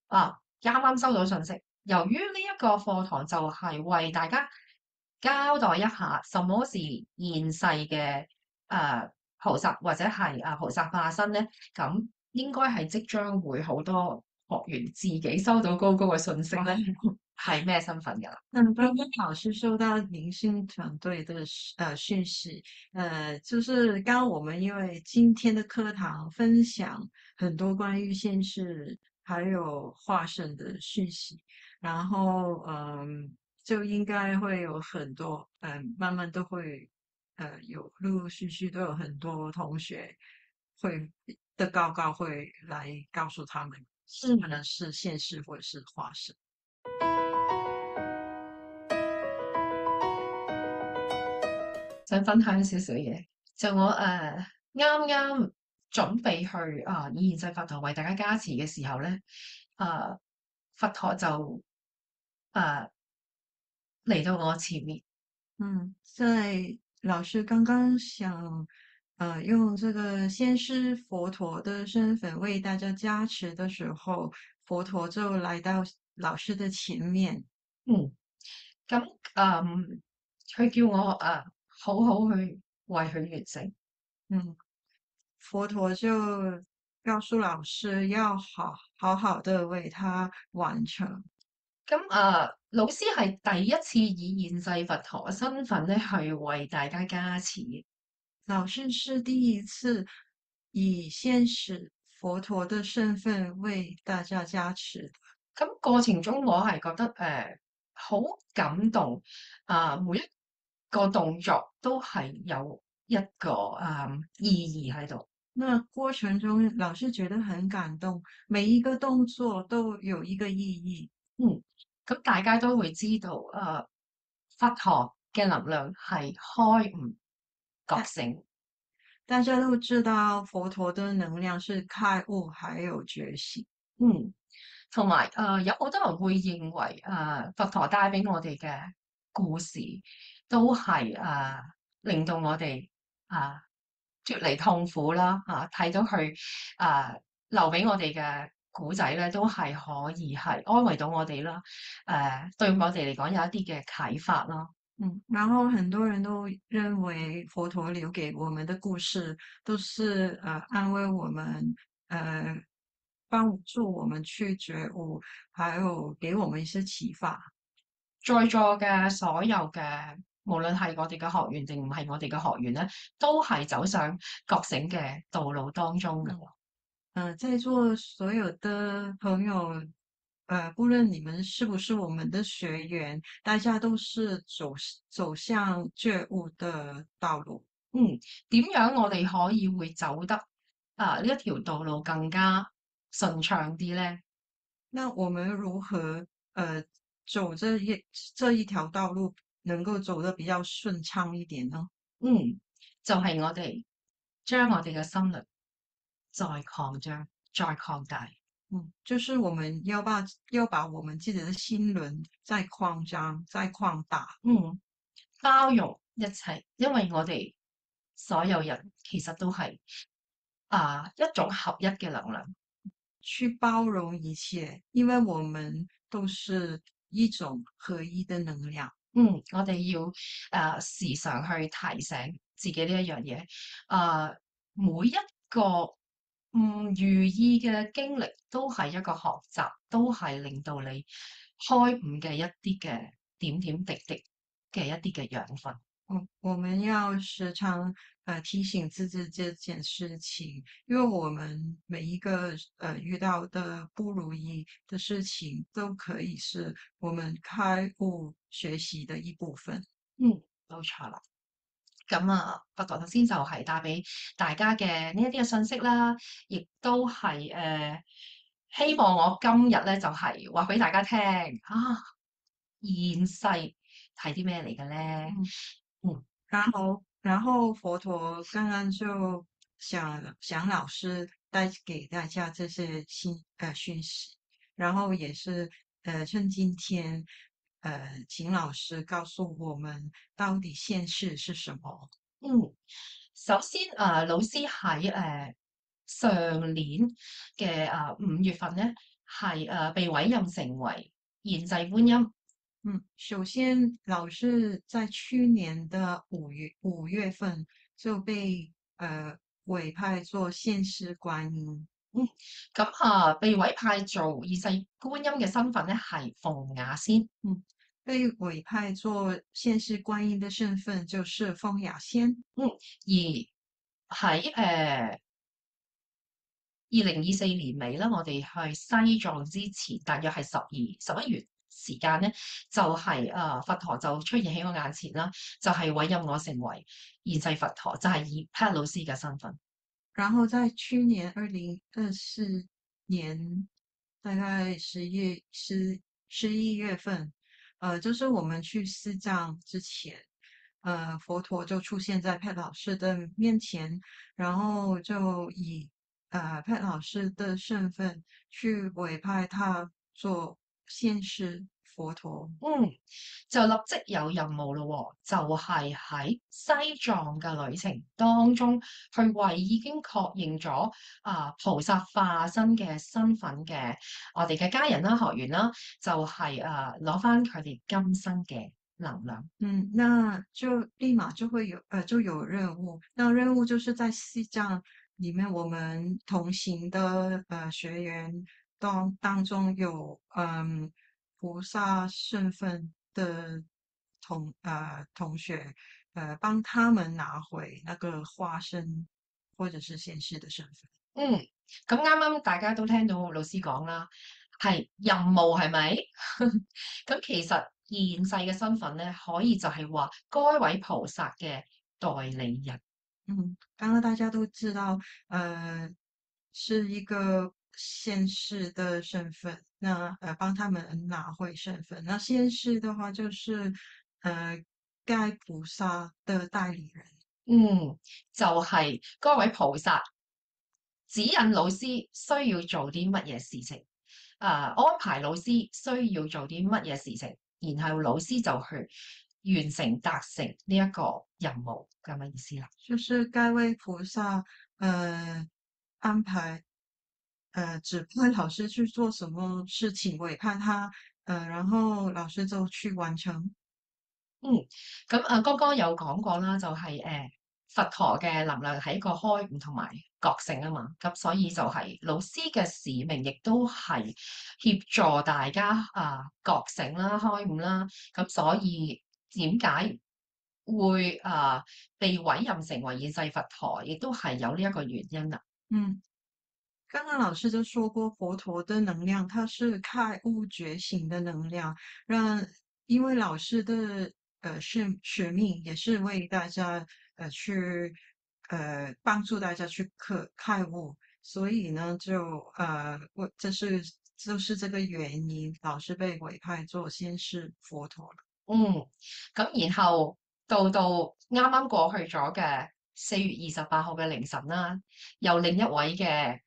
啱啱收到信息，由於呢一個課堂就係為大家交代一下什麼是現世嘅菩薩或者係菩薩化身咧，咁應該係即將會好多學員自己收到高高嘅信息咧，係咩身份㗎啦？那刚刚老师收到灵性团队的讯息，就是刚刚我们因为今天的课堂分享很多关于现世还有化身的讯息，然后就应该会有很多慢慢都会有陆陆续续都有很多同学会告会来告诉他们，可能是现世或者是化身。想分享少少嘢，就我啱啱準備去以現世佛陀為大家加持嘅時候咧，佛陀就嚟到我前面。在老师刚刚想，用这个先师佛陀的身份为大家加持的時候，佛陀就來到老師的前面。嗯，咁佢叫我好好去為佢完成。嗯，佛陀就告訴老師要好好的為他完成。咁老師係第一次以現世佛陀嘅身份咧，去為大家加持。老師是第一次以先使佛陀的身份為大家加持。咁過程中我係覺得好感動，每一個動作都係有一個意義喺度。那過程中，老師覺得很感動，每一個動作都有一個意義。咁大家都會知道，佛陀嘅能量係開悟覺醒。大家都知道佛陀的能量是開悟，還有覺醒。同埋有好多人會認為佛陀帶俾我哋嘅故事都係令到我哋脫離痛苦啦，睇到佢留俾我哋嘅古仔咧，都係可以係安慰到我哋啦。對我哋嚟講有一啲嘅啟發啦。然後很多人都認為佛陀留給我們的故事都是安慰我們，幫助我們去覺悟，還有給我們一些啟發。在座嘅所有嘅，無論係我哋嘅學員定唔係我哋嘅學員咧，都係走上覺醒嘅道路當中嘅。在座所有的朋友，不論你們是不是我們的學員，大家都是走向覺悟的道路。點樣我哋可以會走得呢一條道路更加順暢啲咧？那我們如何走這一條道路，能夠走得比較順暢一點呢？就係我哋將我哋嘅心靈再擴張、再擴大。就是我們要把我們自己的心輪再擴張、再擴大。包容一切，因為我哋所有人其實都係一種合一嘅能量。去包容一切，因為我們都是一種合一的能量。我哋要時常去提醒自己呢一樣嘢。每一個唔如意嘅經歷都係一個學習，都係令到你開悟嘅一啲嘅點點滴滴嘅一啲嘅養分。我們要時常提醒自己這件事情，因為我們每一個遇到的不如意的事情，都可以是我們開悟學習的一部分。冇錯啦。咁佛陀頭先就係帶俾大家嘅呢一啲嘅信息啦，亦都係希望我今日咧就係話俾大家聽現世係啲咩嚟嘅咧？然後佛陀剛剛就想老師帶給大家這些訊息，然後也是趁今天請老師告訴我們到底現世是什麼。首先老師喺上年嘅5月份咧，係被委任成為現世觀音。首先，老師在去年的五月份就被委派做現世觀音。咁被委派做現世觀音嘅身份咧係鳳雅仙。被委派做現世觀音的身份就是鳳雅仙。而喺2024年尾啦，我哋去西藏之前，大約係11月時間咧，就係佛陀就出現喺我眼前啦，就係委任我成為現世佛陀，就係以 Pat 老師嘅身份。然後在去年2024年，大概十一月份，就是我們去西藏之前，佛陀就出現在 Pat 老師的面前，然後就以Pat 老師的身份去委派他做現世佛陀。就立即有任務咯喎，就係喺西藏嘅旅程當中，去為已經確認咗菩薩化身嘅身份嘅我哋嘅家人啦、學員啦，就係攞翻佢哋今生嘅能量。那就立馬就有任務，那任務就是在西藏裏面，我們同行的學員當中有菩薩身份的同學，幫他們拿回那個化身或者是現世的身份。咁啱啱大家都聽到老師講啦，係任務係咪？咁其實現世嘅身份咧，可以就係話該位菩薩嘅代理人。剛剛大家都知道，是一個現世的身份，那幫他們拿回身份。那現世的話，就是該菩薩的代理人。就係該位菩薩指引老師需要做啲乜嘢事情，安排老師需要做啲乜嘢事情，然後老師就去完成達成呢一個任務咁嘅意思啦。就是該位菩薩安排指派老師去做什麼事情，委派他，然後老師就去完成。咁剛剛有講過啦，就係佛陀嘅能量係一個開悟同埋覺醒啊嘛，咁所以就係老師嘅使命，亦都係協助大家覺醒啦、開悟啦，咁所以點解會被委任成為現世佛陀，亦都係有呢一個原因啦。剛剛老師就說過，佛陀的能量，它是開悟覺醒的能量，因為老師的使命也是為大家去幫助大家去開悟，所以呢就是這個原因，老師被委派做現世佛陀了。咁然後到啱啱過去咗嘅4月28號嘅凌晨啦，有另一位嘅。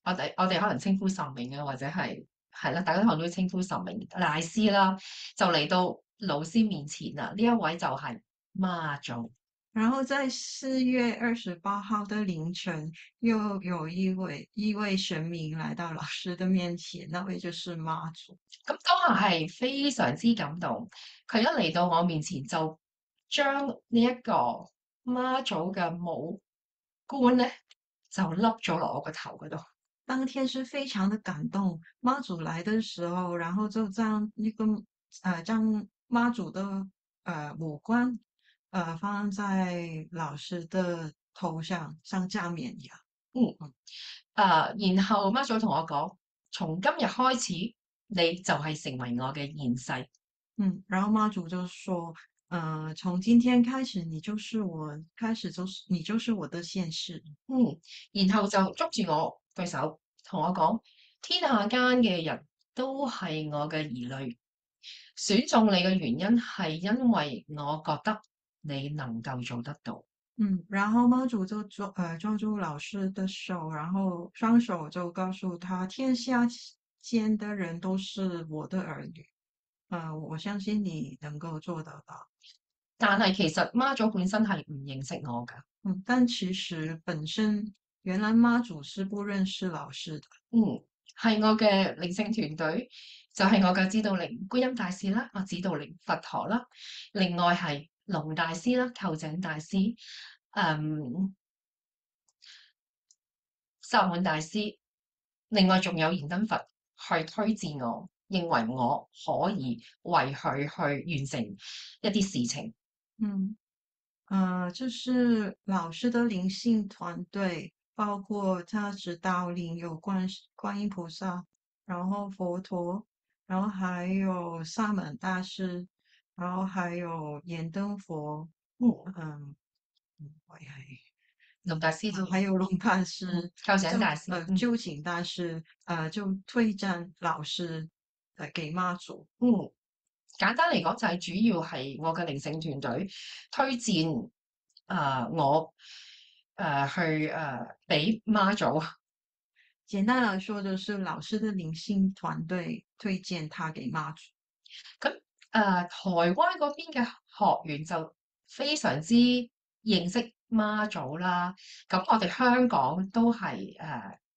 我哋可能稱呼神明啊，或者係啦，大家可能都稱呼神明大師啦，就嚟到老師面前啦。呢一位就係媽祖。然後在4月28號的凌晨，又有一位神明來到老師的面前，那位就是媽祖。咁當下係非常之感動，佢一嚟到我面前就將呢一個媽祖嘅帽冠咧，就笠咗落我個頭嗰度。當天是非常的感動，媽祖來的時候，然後就將媽祖的五官放在老師的頭上，像加冕一樣。然後媽祖同我講，從今日開始，你就係成為我嘅現世。然後媽祖就說，從今天開始，你就是我的現世。然後就捉住我對手，同我講：天下間嘅人都係我嘅兒女，選中你嘅原因係因為我覺得你能夠做得到。然後媽祖就抓住老師的手，然後雙手就告訴他：天下間的人都是我的兒女，我相信你能夠做得到。但係其實媽祖本身係唔認識我㗎。但其實本身原來媽祖是不認識老師的。係我嘅靈性團隊，就係我嘅指導靈觀音大師啦，我指導靈佛陀啦，另外係龍大師啦、臼井大師、薩滿大師，另外仲有燃燈佛去推薦我，認為我可以為佢去完成一啲事情。嗯。就是老師的靈性團隊，包括他指導靈有觀音菩薩，然後佛陀，然後還有薩滿大師，然後還有燃燈佛，嗯，嗯，我係龍大師，還有龍大師，臼井大師，究竟大師，就推薦老師，給媽祖。簡單嚟講就係主要係我嘅靈性團隊推薦我去俾媽祖。簡單來說，就是老師的靈性團隊推薦他給媽祖。咁台灣嗰邊嘅學員就非常之認識媽祖啦。咁我哋香港都係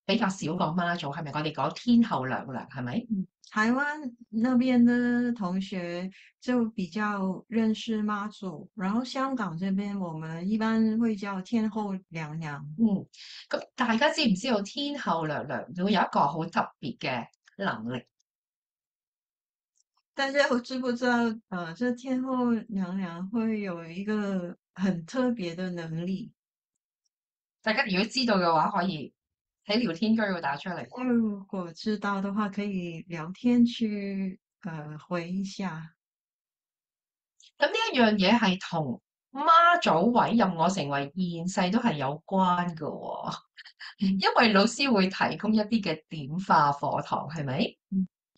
比較少講媽祖，係咪？我哋講天后娘娘係咪？台灣那邊的同學就比較認識媽祖，然後香港這邊我們一般會叫天后娘娘。咁大家知唔知道天后娘娘會有一個好特別嘅能力？大家知不知道？這天后娘娘會有一個很特別的能力。大家如果知道嘅話，可以喺聊天區度打出嚟。如果知道的話，可以聊天區回一下。咁呢一樣嘢係同媽祖委任我成為現世都係有關嘅喎，因為老師會提供一啲嘅點化課堂，係咪？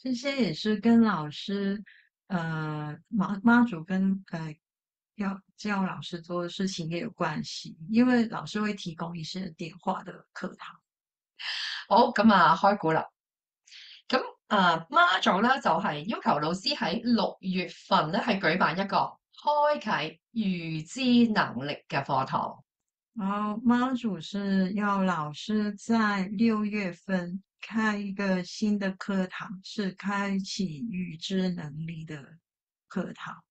這些也是跟老師，媽祖跟要教老師做的事情也有關係，因為老師會提供一些點化的課堂。好，咁開估啦。咁媽祖咧就係要求老師喺6月份咧係舉辦一個開啟預知能力嘅課堂。然後媽祖是要老師在6月份開一個新的課堂，是開啟預知能力的課堂。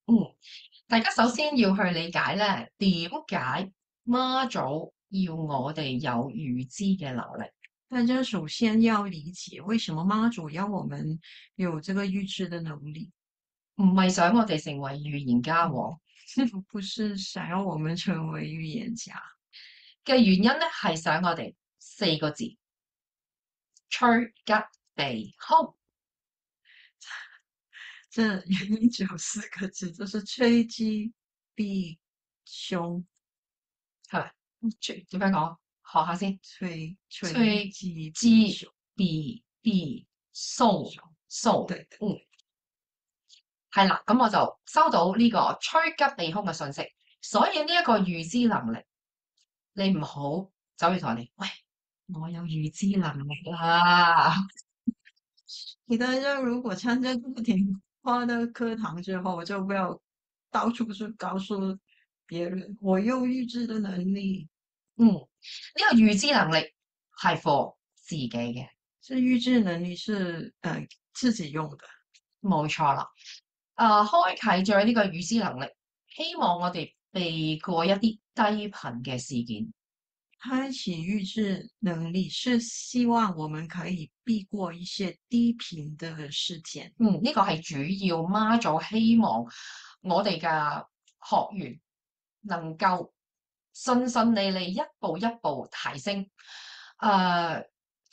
大家首先要去理解咧，點解媽祖要我哋有預知嘅能力？大家首先要理解為什麼媽祖要我們有這個預知的能力，唔係想我哋成為預言家喎，不是想要我們成為預言家嘅原因咧，係想我哋4個字：趨吉避凶。這原因只有4個字，就是趨吉避凶，係咪？點樣講？學下先。趨吉避凶，對，係啦。咁我就收到呢個趨吉避凶嘅信息，所以呢一個預知能力，你唔好走去同人哋，喂，我有預知能力啦。你大家如果參加不停花的課堂之後，就不要到處去告訴別人我有預知的能力。呢個預知能力係 for 自己嘅，這預知能力是自己用的，冇錯啦。開啟咗呢個預知能力，希望我哋避過一啲低頻嘅事件。開啟預知能力是希望我們可以避過一些低頻的事件。呢個係主要媽祖希望我哋嘅學員能夠順順利利一步一步提升。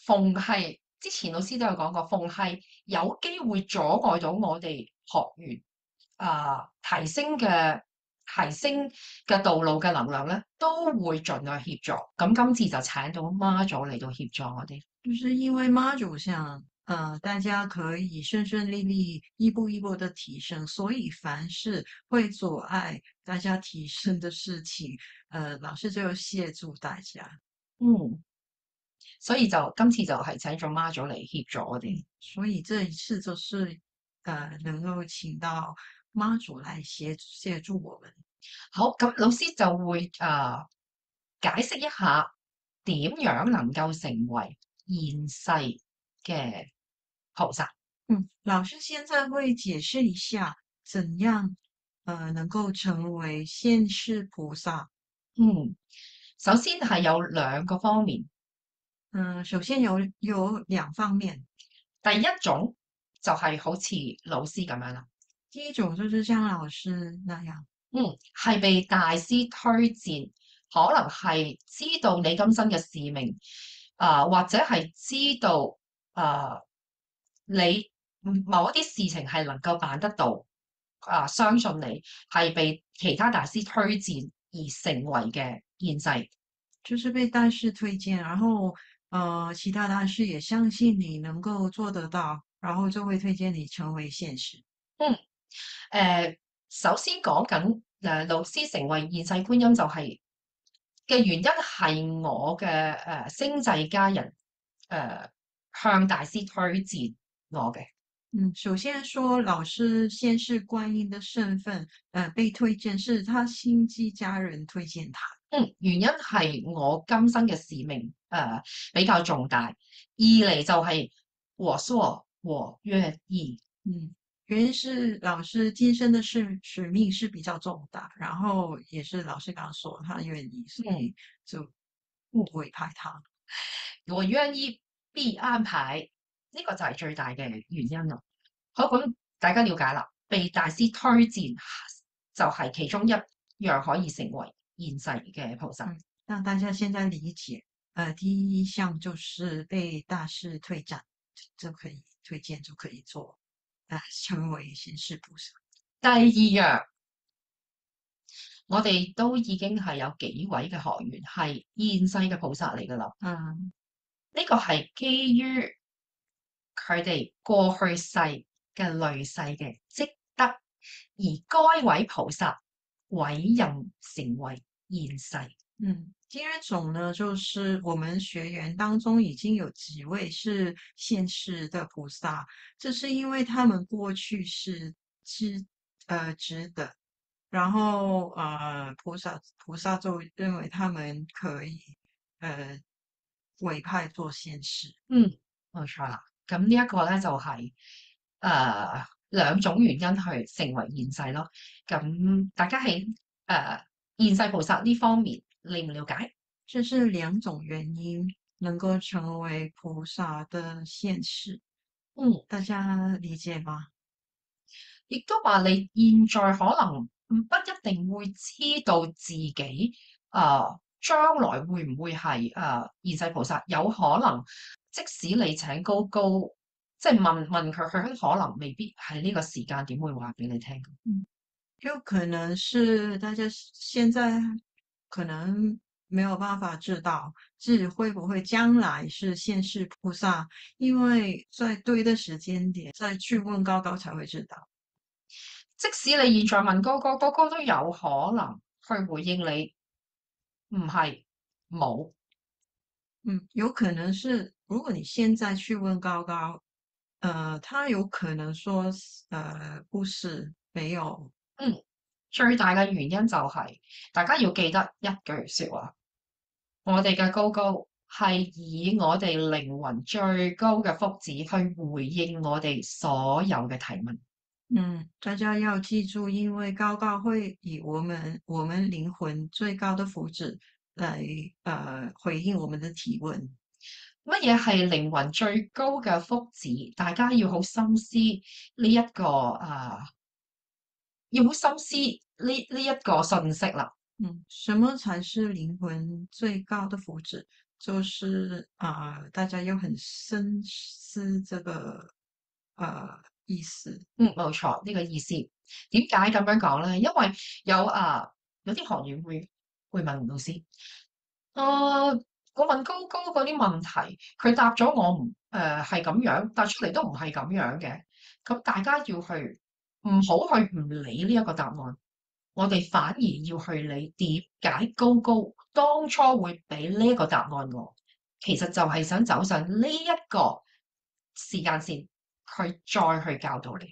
逢係之前老師都有講過，逢係有機會阻礙到我哋學員提升嘅道路嘅能量咧，都會盡量協助。咁今次就請到媽祖嚟到協助我哋。就是因為媽祖想，大家可以順順利利、一步一步的提升，所以凡是會阻礙大家提升的事情，老師就要協助大家。所以就今次就係請咗媽祖嚟協助我哋。所以這一次就是，能夠請到媽祖來協助我們。好，咁老師就會解釋一下點樣能夠成為現世嘅菩薩。老師現在會解釋一下怎樣能夠成為現世菩薩。首先係有兩個方面。首先有兩方面。第一種就係好似老師咁樣啦。第一種就是像老師那樣，係被大師推薦，可能係知道你今生嘅使命，或者係知道你某一啲事情係能夠辦得到，相信你係被其他大師推薦而成為嘅現世。就是被大師推薦，然後其他大師也相信你能夠做得到，然後就會推薦你成為現世。首先講緊老師成為現世觀音就係嘅原因係我嘅星際家人向大師推薦我嘅。首先說老師現世觀音的身份，被推薦是他星際家人推薦他。原因係我今生嘅使命比較重大，二嚟就係我說我願意。原因是老師今生的使命是比較重大，然後也是老師剛剛說他願意，所以就委派他。我願意必安排，呢個就係最大嘅原因咯。好，咁大家了解啦，被大師推薦就係其中一樣可以成為現世嘅菩薩。讓大家現在理解，第一項就是被大師推薦就可以推薦就可以做，成為現世菩薩。第二樣，我哋都已經係有幾位嘅學員係現世嘅菩薩嚟㗎啦。呢個係基於佢哋過去世嘅累世嘅積德，而該位菩薩委任成為現世。第二種呢，就是我們學員當中已經有幾位是現世的菩薩，這是因為他們過去是值得，然後菩薩就認為他們可以委派做現世。冇錯啦。咁呢一個咧就係兩種原因去成為現世咯。咁大家喺現世菩薩呢方面了唔了解？這是兩種原因能夠成為菩薩的現世。大家理解嗎？亦都話你現在可能不一定會知道自己將來會唔會係現世菩薩，有可能即使你請高高，即係問佢，佢可能未必係呢個時間點會話俾你聽。有可能是大家現在可能沒有辦法知道自己會不會將來是現世菩薩，因為在對的時間點再去問高高才會知道。即使你現在問高高，高高都有可能去回應你，唔係冇。有可能是如果你現在去問高高，他有可能說，不是，沒有。最大嘅原因就係大家要記得一句説話，我哋嘅高高係以我哋靈魂最高嘅福祉去回應我哋所有嘅提問。大家要記住，因為高高會以我們靈魂最高的福祉來回應我們的提問。乜嘢係靈魂最高嘅福祉？大家要好深思呢一個要好深思呢一個信息啦。什麼才是靈魂最高的福祉？就是大家要很深思這個意思。冇錯，呢個意思。點解咁樣講咧？因為有啲學員會問老師，我問高高嗰啲問題，佢答咗我唔係咁樣，但出嚟都唔係咁樣嘅。咁大家要去唔好去唔理呢一個答案，我哋反而要去理點解高高當初會俾呢一個答案我，其實就係想走上呢一個時間線，佢再去教導你。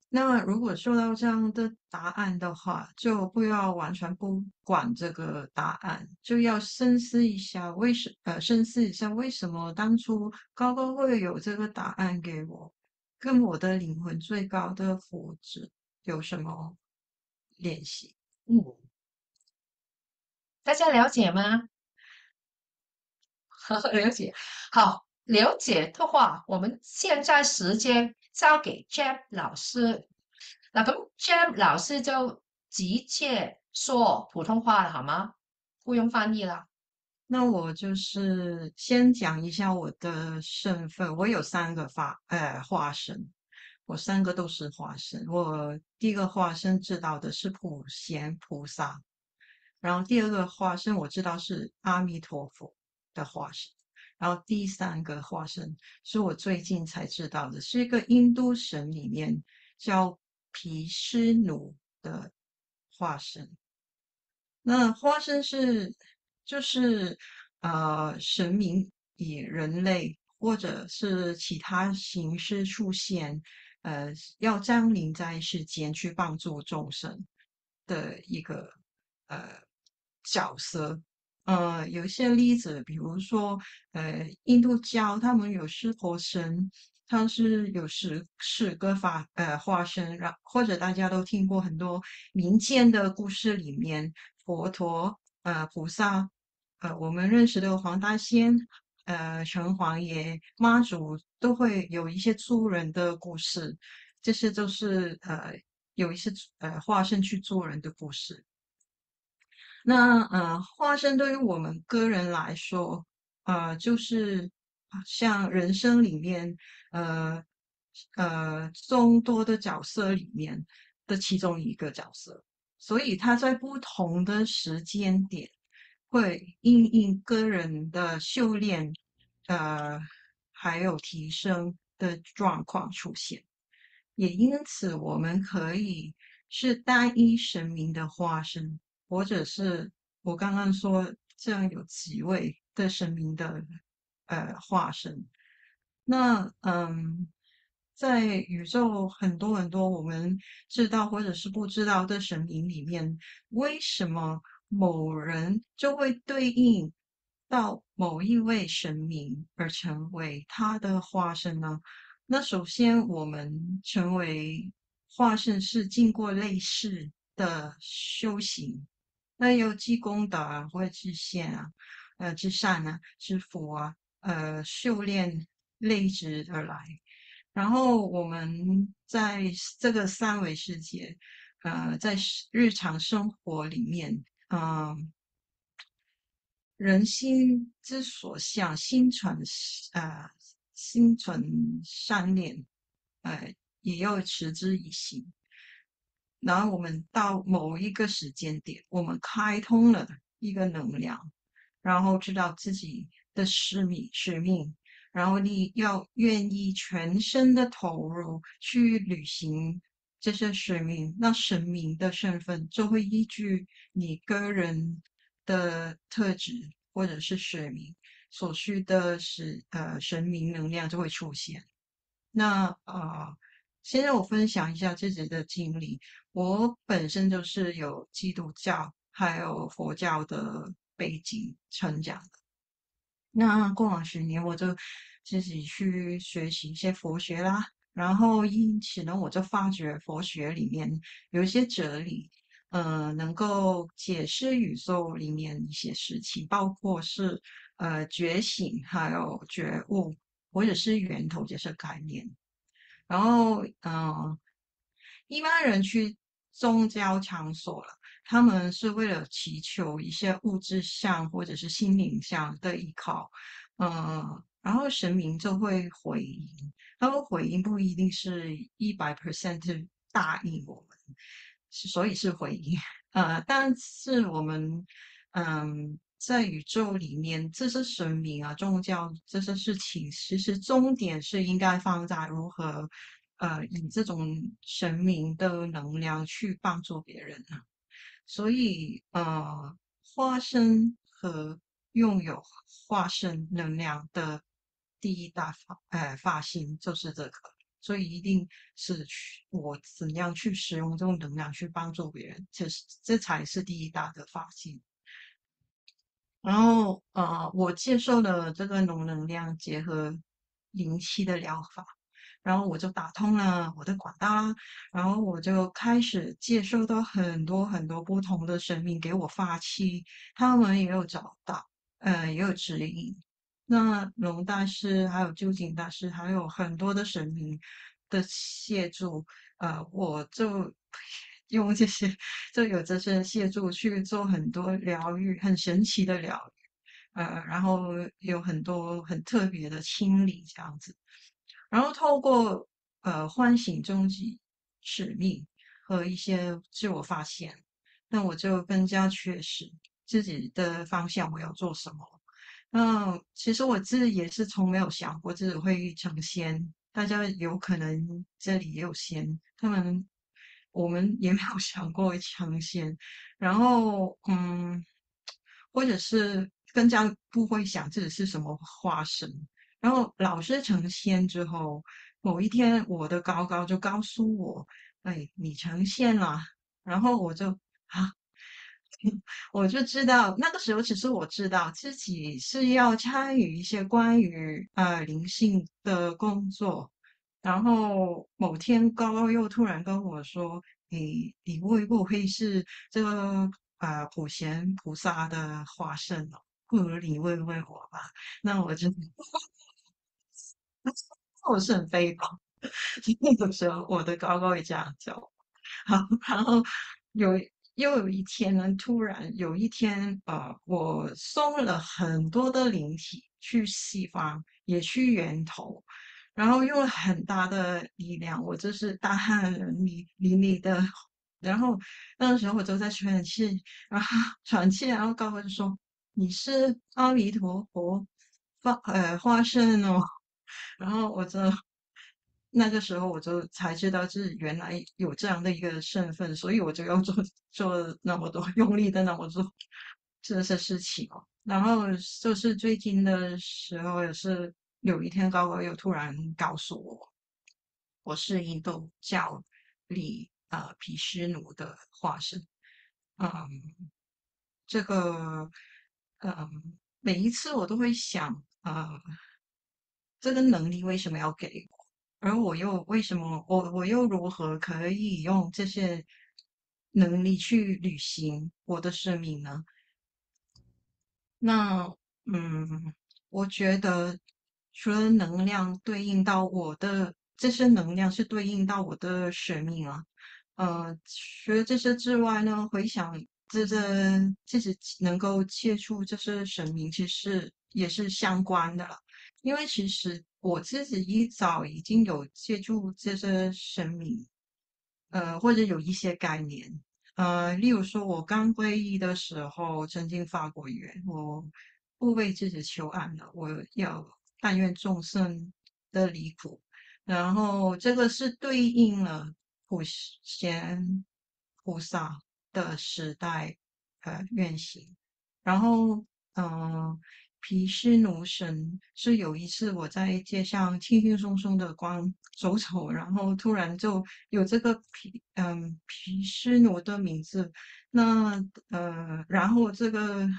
那如果收到这样的答案的话，就不要完全不管这个答案，就要深思一下，深思一下为什么当初高高会有这个答案给我，跟我的灵魂最高的福祉有什么联系？嗯，大家了解吗？了解。好，了解的话，我们现在时间交给 Jam 老师。那咁 Jam 老師就直接說普通話了，好嗎？不用翻譯啦。那我就是先講一下我的身份，我有化身，我三个都是化身。我第一个化身知道的是普贤菩萨，然后第二个化身我知道是阿弥陀佛的化身，然后第三个化身是我最近才知道的，是一个印度神里面叫毗湿奴的化身。那花生就是神明以人类或者是其他形式出现，要降临在世间去帮助众生的一个呃角色。有一些例子，比如说印度教他们有湿婆神，它是有十个化身，或者大家都听过很多民间的故事里面，佛陀菩萨我们认识的黄大仙城隍爷妈祖都会有一些助人的故事，这些都是有一些化身去助人的故事。那化身对于我们个人来说，就是像人生里面呃众多的角色里面的其中一个角色，所以他在不同的时间点会因应个人的修炼，呃，还有提升的状况出现。也因此，我们可以是单一神明的化身，或者是我刚刚说这样有几位的神明的化身。那在宇宙很多很多我们知道或者是不知道的神明里面，为什么某人就会对应到某一位神明而成为他的化身呢？那首先，我们成为化身是经过类似的修行，那有积功德啊，或者积善啊，积善啊，知福啊，修炼累积而来。然后我们在这个三维世界，在日常生活里面，人心之所向，呃心存善念，也要持之以恒。然后我们到某一个时间点，我们开通了一个能量，然后知道自己的使命，然后你要愿意全身的投入去履行这些使命，那神明的身份就会依据你个人的特质或者是使命所需的神明能量就会出现。那现在我分享一下自己的经历。我本身就是有基督教还有佛教的背景成长的。那过往10年，我就自己去学习一些佛学啦，然后因此呢，我就发觉佛学里面有一些哲理，能够解释宇宙里面一些事情，包括是觉醒，还有觉悟，或者是源头这些概念。然后，一般人去宗教场所了，他们是为了祈求一些物质上或者是心灵上的依靠，然后神明就会回应，他们回应不一定是100% 答应我们，所以是回应，但是我们，在宇宙里面，这些神明啊、宗教这些事情，其实重点是应该放在如何。以这种神明的能量去帮助别人啊。所以化身和拥有化身能量的第一大发心就是这个。所以一定是我怎样去使用这种能量去帮助别人，这才是第一大的发现。然后我接受了这个农能量结合灵气的疗法，然后我就打通了我的管道啦，然后我就开始接受到很多很多不同的神明给我发气，他们也有找到，也有指引。那龙大师还有究竟大师，还有很多的神明的协助，我就用这些，就有这些协助去做很多疗愈，很神奇的疗愈，然后有很多很特别的清理这样子。然后透过唤醒终极使命和一些自我发现，那我就更加确实自己的方向我要做什么。那其实我自己也是从没有想过自己会成仙，大家有可能这里也有仙，我们也没有想过会成仙，然后或者是更加不会想自己是什么化身。然后老师成仙之后，某一天我的高高就告诉我：“哎，你成仙了。”然后我就啊，我就知道那个时候，其实我知道自己是要参与一些关于灵性的工作。然后某天高高又突然跟我说：你会不会是这个普贤菩萨的化身哦？不如你问问我吧。”那我就我是很悲痛，那个时候我的高高也这样叫我。好，然后有又有一天呢，突然有一天，我送了很多的灵体去西方，也去源头，然后用了很大的力量，我就是大汗淋漓的，然后那个时候我就在喘气，然后喘气，然后高高就说：“你是阿弥陀佛化身哦。”然后那个时候我就才知道，是原来有这样的一个身份，所以我就要做那么多，用力的那么做这些事情哦。然后就是最近的时候，也是有一天高高又突然告诉我，我是印度教里毗湿奴的化身。嗯，这个每一次我都会想，这个能力为什么要给我？而我又为什么我又如何可以用这些能力去履行我的生命呢？那我觉得除了能量对应到这些能量是对应到我的使命啊。除了这些之外呢，回想自己能够接触这些神明，其实也是相关的了。因为其实我自己一早已经有接触这些神明，或者有一些概念。例如说，我刚皈依的时候，曾经发过愿，我不为自己求安了，我要但愿众生的离苦。然后这个是对应了普贤菩萨的时代愿行。然后毗湿奴神是有一次我在街上轻轻松松的光走走，然后突然就有这个毗湿奴的名字。那然后这个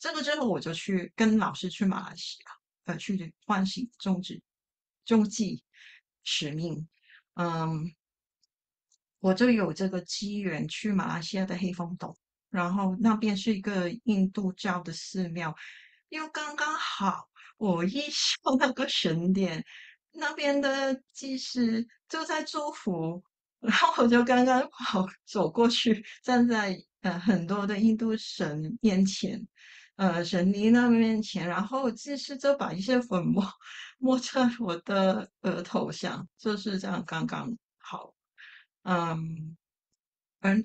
之后我就去跟老师去马来西亚，去唤醒终极使命。嗯，我就有这个机缘去马来西亚的黑风洞，然后那边是一个印度教的寺庙，又刚刚好我一上那个神殿，那边的祭司就在祝福，然后我就刚刚好走过去，站在很多的印度神面前，神灵那面前，然后祭司就把一些粉末抹在我的额头上，就是这样刚刚好。嗯，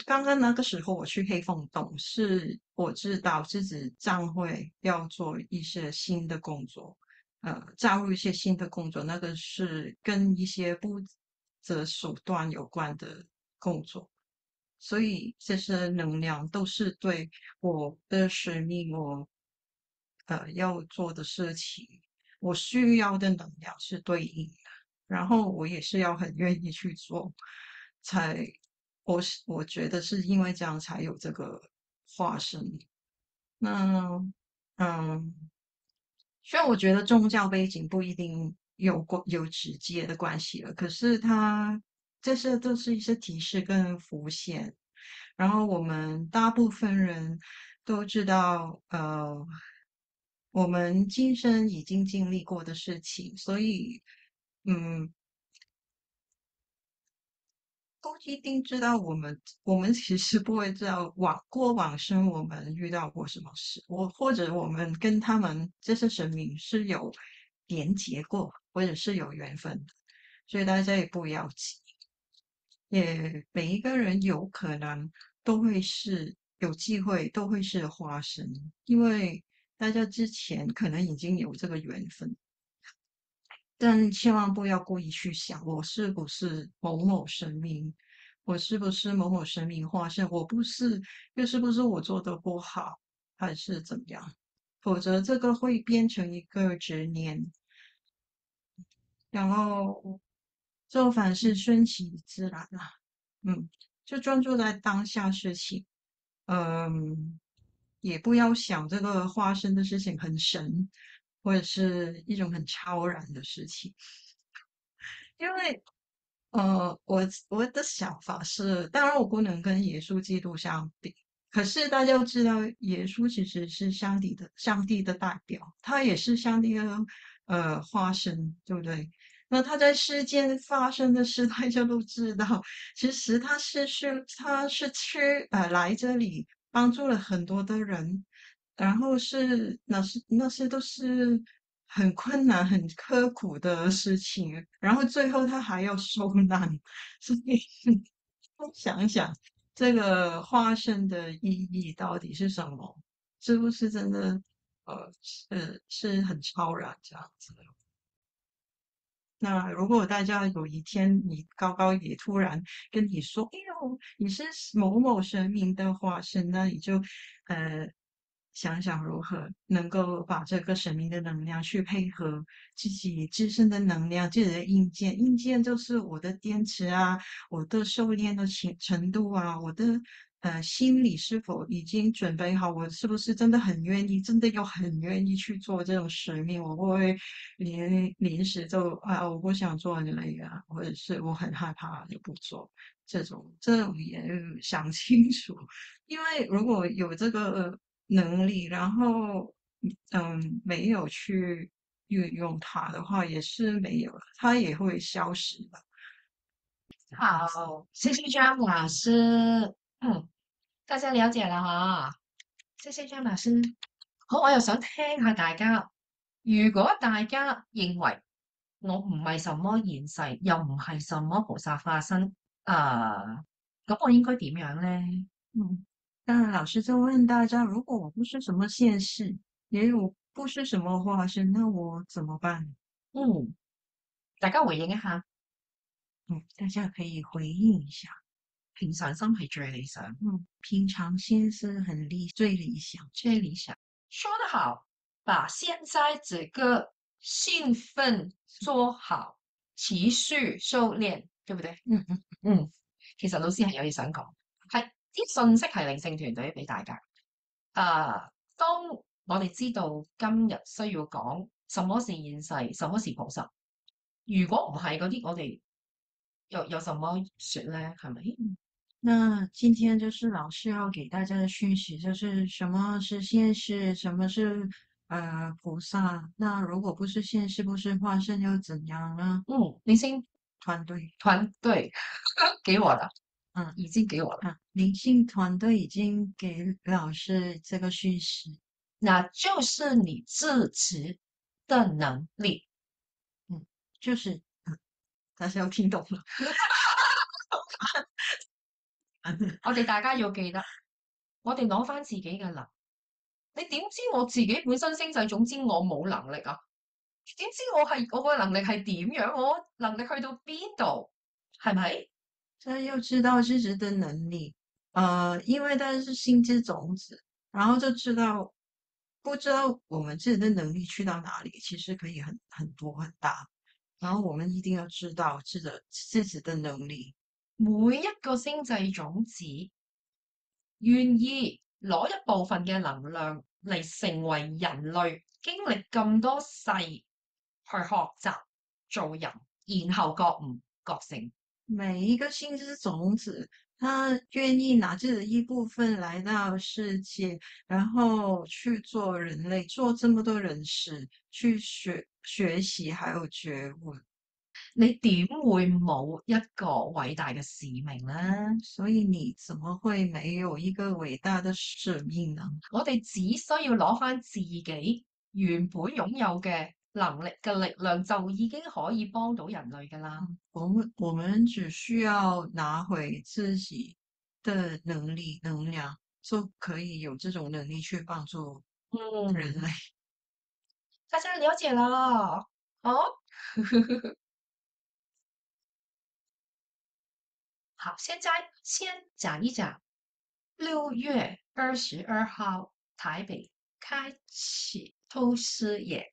刚刚那个时候我去黑风洞，是我知道自己将会要做一些新的工作，加入一些新的工作，那个是跟一些不择手段有关的工作，所以这些能量都是对我的使命，我要做的事情，我需要的能量是对应的。然后我也是要很愿意去做，才我觉得是因为这样才有这个化身。那嗯，虽然我觉得宗教背景不一定有直接的关系了，可是这些都是一些提示跟浮现，然后我们大部分人都知道，我们今生已经经历过的事情，所以嗯，不一定知道我们其实不会知道往生我们遇到过什么事，或者我们跟他们这些神明是有连结过，或者是有缘分的，所以大家也不要急，也每一个人有可能都会是有机会都会是花生，因为大家之前可能已经有这个缘分。但千万不要故意去想我是不是某某神明，我是不是某某神明化身，我不是，又是不是我做的不好，还是怎么样？否则这个会变成一个执念，然后做凡事顺其自然啊，嗯，就专注在当下事情，嗯，也不要想这个发生的事情很神，或者是一种很超然的事情。因为我的想法是，当然我不能跟耶稣基督相比，可是大家要知道，耶稣其实是上帝的代表，他也是上帝的化身，对不对？那他在世间发生的事，大家都知道。其实他是来这里帮助了很多的人，然后那些都是很困难、很刻苦的事情，然后最后他还要受难，所以想一想，这个化身的意义到底是什么？是不是真的是很超然这样子？那如果大家有一天你高高也突然跟你说：“哎呦，你是某某神明的化身”，那你就呃想想如何能够把这个神明的能量去配合自己自身的能量，自己的硬件。硬件就是我的电池啊，我的修炼的程度啊，我的心理是否已经准备好？我是不是真的很愿意，真的有很愿意去做这种使命？我会不会临时就啊，我不想做很累啊，或者是我很害怕就不做，这种也想清楚。因为如果有这个能力，然后没有去运用它的话，也是没有了，它也会消失的。好，谢谢张老師。大家了解啦哈，謝謝張老師。好，我又想聽下大家，如果大家認為我唔係什麼現世，又唔係什麼菩薩化身，咁我應該點樣咧？嗯，那老師就問大家，如果我不是什麼現世，也有不是什麼化身，那我怎麼辦？嗯，大家回應一下，大家可以回應一下。平常心係最理想，平常心是最理想。最理想。說得好，把現在這個興奮做好，持續修煉，對不對？其實老師係有嘢想講，係啲信息係靈性團隊俾大家。當我哋知道今日需要講什麼是現世，什麼是菩薩，如果唔係嗰啲，我哋有什麼說咧？係咪？那今天就是老師要給大家的訊息，就是什麼是現世，什麼是菩薩。那如果不是現世，不是化身，又怎樣呢？靈性團隊給我了，嗯，已經給我了。靈性團隊已經給老師這個訊息，那就是你自持的能力。就是大家都聽懂了。我哋大家要記得，我哋攞翻自己嘅能。你點知我自己本身星際總之我冇能力啊？點知我個能力係點樣？我能力去到邊度？係咪？這又知道自己的能力，因為大家是心之種子，然後就不知道我們自己的能力去到哪裡，其實可以很多很大。然後我們一定要知道自己的能力。每一個星際種子願意攞一部分嘅能量嚟成為人類，經歷咁多世去學習做人，然後覺悟覺醒。每一個星之種子，他願意拿自己的一部分來到世界，然後去做人類，做這麼多人事，去學習，還有覺悟。你點會冇一個偉大嘅使命呢？所以你怎麼會沒有一個偉大的使命呢？我哋只需要攞返自己原本擁有嘅能力嘅力量，就已經可以幫到人類㗎啦。我們只需要拿回自己的能力能量，就可以有這種能力去幫助人嗯，類。大家了解了哦。好，現在先講一講6月22號台北開啟透視眼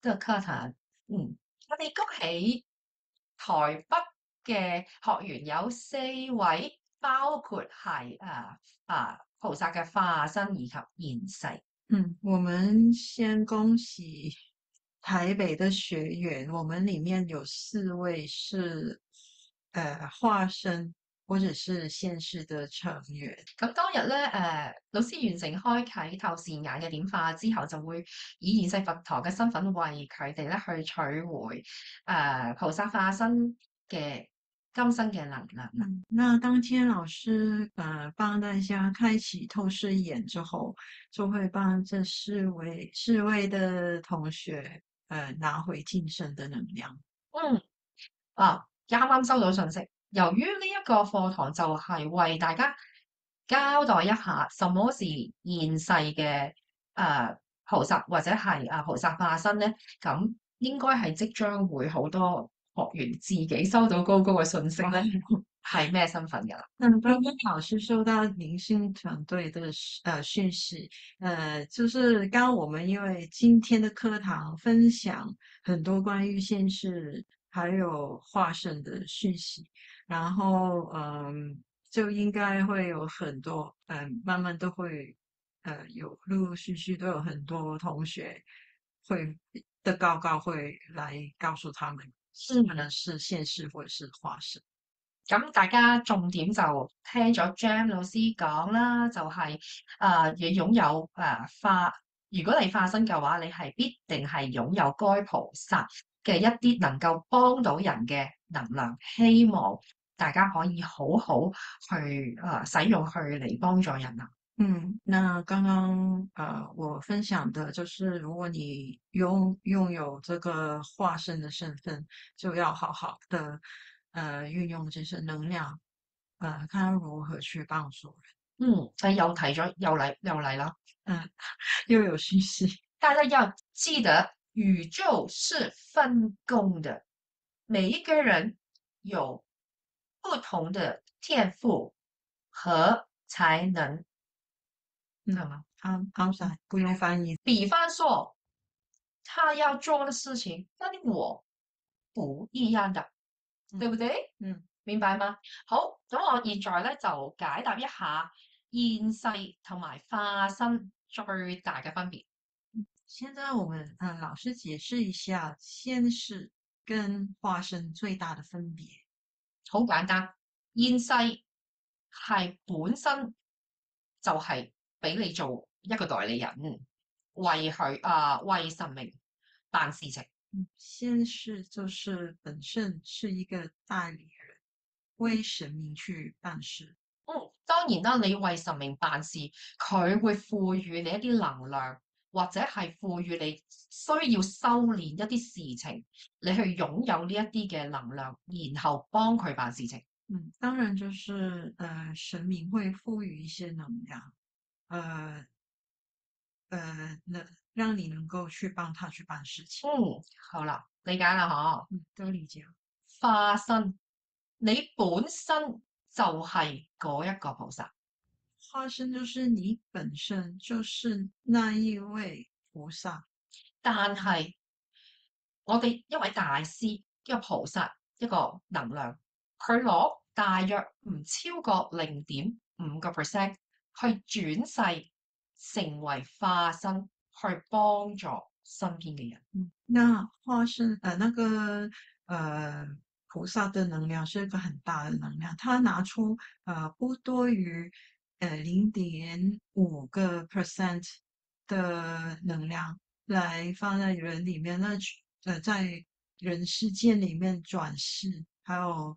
嘅課堂。我哋恭喜台北嘅學員有4位，包括係菩薩嘅化身以及現世。我們先恭喜台北的學員，我們裡面有4位是化身或者是現世的成員。咁當日咧，老師完成開啟透視眼嘅點化之後，就會以現世佛陀嘅身份為佢哋咧去取回菩薩化身嘅今生嘅能量。那當天老師幫大家開啟透視眼之後，就會幫這四位的同學拿回今生的能量。嗯，啱啱收到信息，由於呢一個課堂就係為大家交代一下什麼是現世嘅菩薩或者係菩薩化身咧，咁應該係即將會好多學員自己收到高高嘅信息咧，係咩身份㗎啦？那剛剛老師收到靈性團隊的訊息，就是剛剛我們因為今天的課堂分享很多關於現世還有化身的訊息，然後就應該會有很多慢慢都會有陸陸續續都有很多同學告會來告訴他們，可能是現世或者是化身。咁大家重點就聽咗 Jam 老師講啦，就係你擁有如果你化身嘅話，你係必定係擁有該菩薩嘅一啲能夠幫到人嘅能量，希望大家可以好好去使用佢嚟幫助人啊。那剛剛我分享的就是，如果你擁有這個化身的身份，就要好好的運用這些能量，看如何去幫助你又提咗又嚟啦。人。又有訊息，大家要記得，宇宙是分工的，每一個人有不同的天賦和才能，懂嗎？好晒，不用翻譯。比方說，他要做的事情跟我不一樣的，對不對？明白嗎？好，咁我現在咧就解答一下現世同埋化身最大嘅分別。現在我們老師解釋一下現世跟化身最大的分別。好簡單，現世係本身就係俾你做一個代理人，為神明辦事情。現世就是本身是一個代理人，為神明去辦事。當然啦，你為神明辦事，佢會賦予你一啲能量，或者係賦予你需要修煉一啲事情，你去擁有呢一啲嘅能量，然後幫佢辦事情。當然就是神明會賦予一些能量，讓你能夠去幫他去辦事情。好啦，理解啦嗬。都理解。化身，你本身就係嗰一個菩薩。化身就是你本身就是那一位菩薩，但係我哋一位大師，一個菩薩，一個能量，佢攞大約唔超過0.5%去轉世成為化身，去幫助身邊嘅人。那化身那个菩萨的能量是一个很大的能量，他拿出不多于0.5%的能量来放在人里面，那在人世间里面转世，还有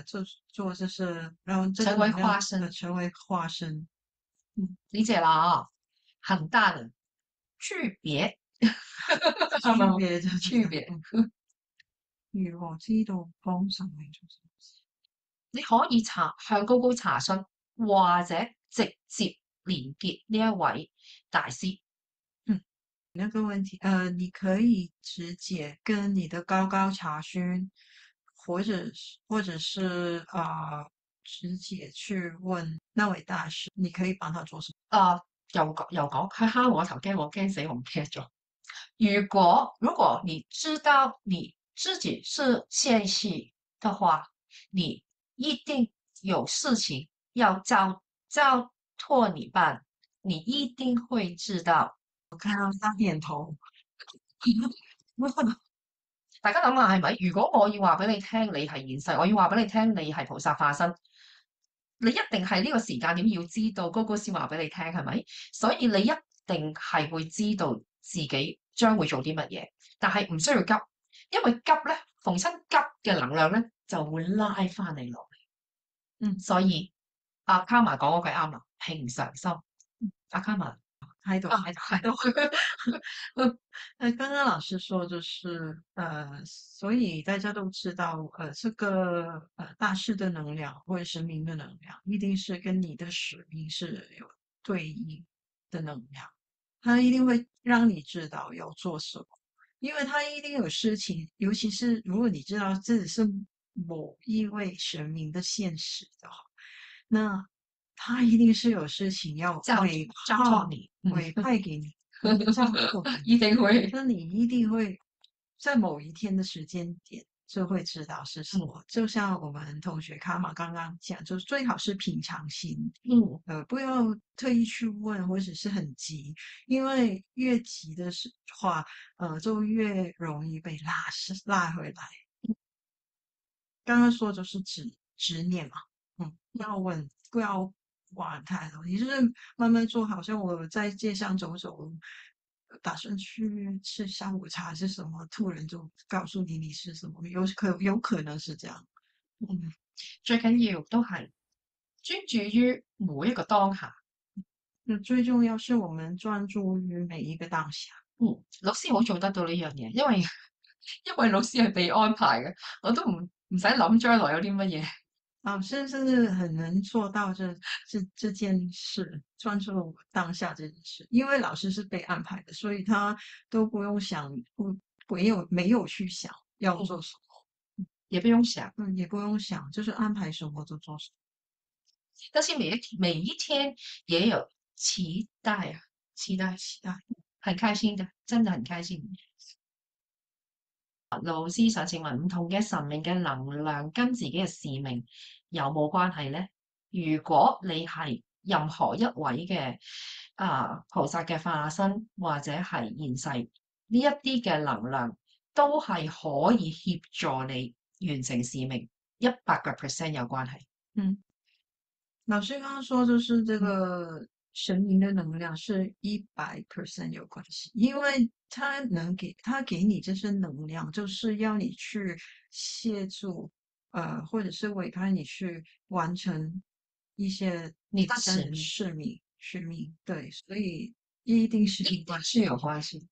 做就是让这个成為能量化身，成为化身。嗯，理解啦，很大的區別，啱区啱别就是这样。區別。如何知道幫神明做什麼事？你可以向高高查詢，或者直接連結呢一位大師。那个问题，你可以直接跟你的高高查询，或者是直接去问那位大师，你可以帮他做什么？又講，佢蝦我頭，我驚死，我唔記得咗。如果你知道你自己是仙系的話，你一定有事情要交託你辦，你一定會知道。我看到他點頭。大家諗下係咪？如果我要話俾你聽，你係現世，我要話俾你聽，你係菩薩化身，你一定係呢個時間點要知道，高高先話俾你聽，係咪？所以你一定係會知道自己將會做啲乜嘢，但係唔需要急，因為急咧，逢親急嘅能量咧就會拉翻你落嚟。所以阿卡瑪講嗰句啱啦，平常心。阿卡瑪喺度。喺度。刚刚老师说就是所以大家都知道这个大师的能量或者神明的能量，一定是跟你的使命是有对应的能量，他一定会让你知道要做什么，因为他一定有事情，尤其是如果你知道自己是某一位神明的现实的话，那他一定是有事情要交託你，委派给你。交托给你，一定會。那你一定会在某一天的时间点就会知道是什么。就像我们同学卡玛刚刚讲，就是最好是平常心，不要特意去问或者是很急，因为越急的话，就越容易被拉回来。刚刚说就是执念嘛，要问，不要管太多，你就是慢慢做，好像我在街上走走，打算去吃下午茶是什么，突然就告诉你是什么，有可能是这样。最緊要都係專注於每一個當下。那最重要是我們專注於每一個當下。老師好做得到呢樣嘢，因為老師係被安排嘅，我都唔使諗將來有啲乜嘢。老師是很能做到這件事，專注當下這件事，因為老師是被安排的，所以他都不用想，沒有去想要做什麼，也不用想，也不用想，就是安排什麼就做什麼。但是每一天也有期待啊，期待，很開心的，真的很開心。老師想請問，唔同嘅神明嘅能量跟自己嘅使命有冇關係呢？如果你係任何一位嘅菩薩嘅化身或者係現世，呢一啲嘅能量都係可以協助你完成使命，100%有關係。老師剛剛說，就是這個神明的能量是100%有關係，因為他給你這些能量，就是要你去協助，或者是委派你去完成一些你的使命，使命，對，所以一定是有關係。